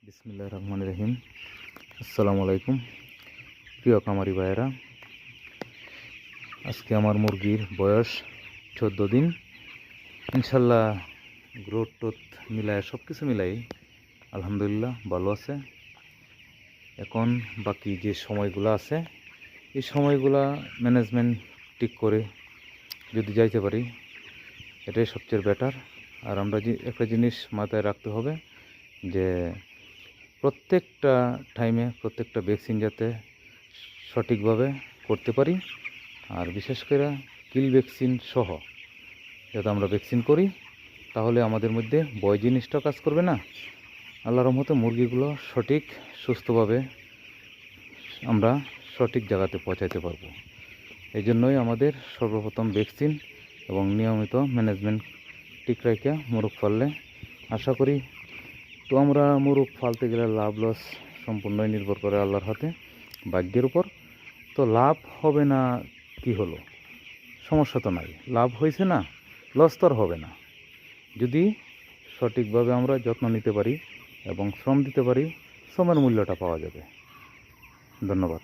বিসমিল্লাহির রহমানির রহিম। আসসালামু আলাইকুম প্রিয় খামারি ভাইয়েরা। আজকে আমার মুরগির বয়স 14 দিন। ইনশাল্লাহ গ্রোথ টোথ মিলায় সব কিছু মিলাই আলহামদুলিল্লাহ ভালো আছে। এখন বাকি যে সময়গুলো আছে এই সময়গুলা ম্যানেজমেন্ট ঠিক করে যদি যাইতে পারি এটাই সবচেয়ে বেটার। আর আমরা একটা জিনিস মাথায় রাখতে হবে যে প্রত্যেকটা টাইমে প্রত্যেকটা ভ্যাকসিন যাতে সঠিকভাবে করতে পারি, আর বিশেষ করে কিল ভ্যাকসিন সহ যাতে আমরা ভ্যাকসিন করি, তাহলে আমাদের মধ্যে ভয় জিনিসটা কাজ করবে না। আল্লাহর রহমতে মুরগিগুলো সঠিক সুস্থভাবে আমরা সঠিক জায়গাতে পৌঁছাতে পারবো। এই জন্যই আমাদের সর্বপ্রথম ভ্যাকসিন এবং নিয়মিত ম্যানেজমেন্ট ঠিক রেখে মুরগ পাললে আশা করি তো আমরা মুরগ পালতে গেলে লাভ লস সম্পূর্ণই নির্ভর করে আল্লাহর হাতে, ভাগ্যের উপর। তো লাভ হবে না কি হলো, সমস্যা তো নাই, লাভ হয়েছে না, লস তো আর হবে না। যদি সঠিকভাবে আমরা যত্ন নিতে পারি এবং শ্রম দিতে পারি, শ্রমের মূল্যটা পাওয়া যাবে। ধন্যবাদ।